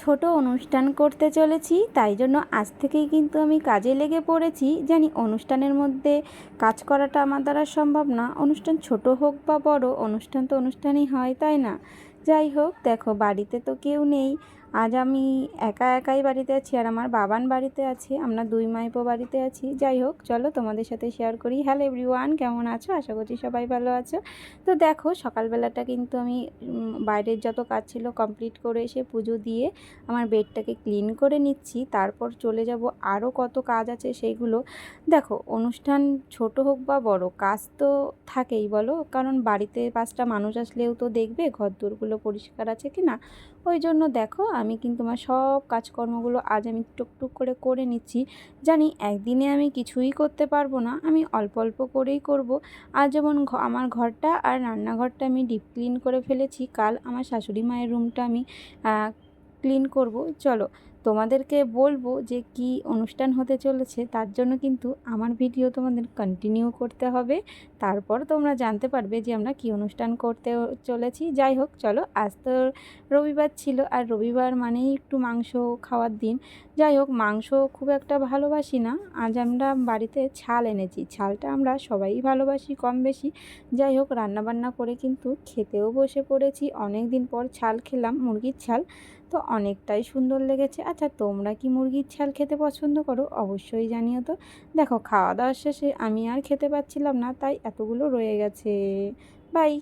ছোট অনুষ্ঠান করতে চলেছি, তাই জন্য আজ থেকেই কিন্তু আমি কাজে লেগে পড়েছি। জানি অনুষ্ঠানের মধ্যে কাজ করাটা আমার দ্বারা সম্ভব না। অনুষ্ঠান ছোট হোক বা বড়, অনুষ্ঠান তো অনুষ্ঠানই হয়, তাই না? যাই হোক, দেখো বাড়িতে তো কেউ নেই। আজ আমি একা একাই বাড়িতে আছি, আর আমার বাবান বাড়িতে আছে। আমরা দুই মাইপো বাড়িতে আছি। যাই হোক, চলো তোমাদের সাথে শেয়ার করি। হ্যালো এভরিওয়ান, কেমন আছো? আশা করছি সবাই ভালো আছো। তো দেখো, সকালবেলাটা কিন্তু আমি বাইরের যত কাজ ছিল কমপ্লিট করে এসে পুজো দিয়ে আমার বেডটাকে ক্লিন করে নিচ্ছি। তারপর চলে যাব, আরও কত কাজ আছে সেইগুলো। দেখো, অনুষ্ঠান ছোট হোক বা বড়, কাজ তো থাকেই বলো, কারণ বাড়িতে 5টা মানুষ আসলেও তো দেখবে ঘরদোরগুলো পরিষ্কার আছে কি না। ওই জন্য দেখো, আমি কিন্তু আমার সব কাজকর্মগুলো আজ আমি টুকটুক করে করে নিচ্ছি। জানি একদিনে আমি কিছুই করতে পারবো না, আমি অল্প অল্প করেই করব। আজ যেমন আমার ঘরটা আর রান্নাঘরটা আমি ডিপ ক্লিন করে ফেলেছি। কাল আমার শাশুড়ি মায়ের রুমটা আমি ক্লিন করব। চলো তোমাদেরকে বলবো যে কি অনুষ্ঠান হতে চলেছে, তার জন্য কিন্তু আমার ভিডিও তোমাদের কন্টিনিউ করতে হবে। তারপর তোমরা জানতে পারবে যে আমরা কি অনুষ্ঠান করতে চলেছি। যাই হোক, চলো, আজ তো রবিবার ছিল, আর রবিবার মানেই একটু মাংস খাওয়ার দিন। যাই হোক, মাংস খুব একটা ভালোবাসি না। আজ আমরা বাড়িতে ছাল এনেছি। ছালটা আমরা সবাই ভালোবাসি কম বেশি। যাই হোক, রান্নাবান্না করে কিন্তু খেতেও বসে পড়েছি। অনেক দিন পর ছাল খেলাম, মুরগির ছাল। তো অনেকটাই সুন্দর লেগেছে। আচ্ছা, তোমরা কি মুরগির ছাল খেতে পছন্দ করো? অবশ্যই জানিও তো। দেখো, খাওয়া দাওয়ার শেষে আমি আর খেতে পাচ্ছিলাম না, তাই এতগুলো রয়ে গেছে। বাই।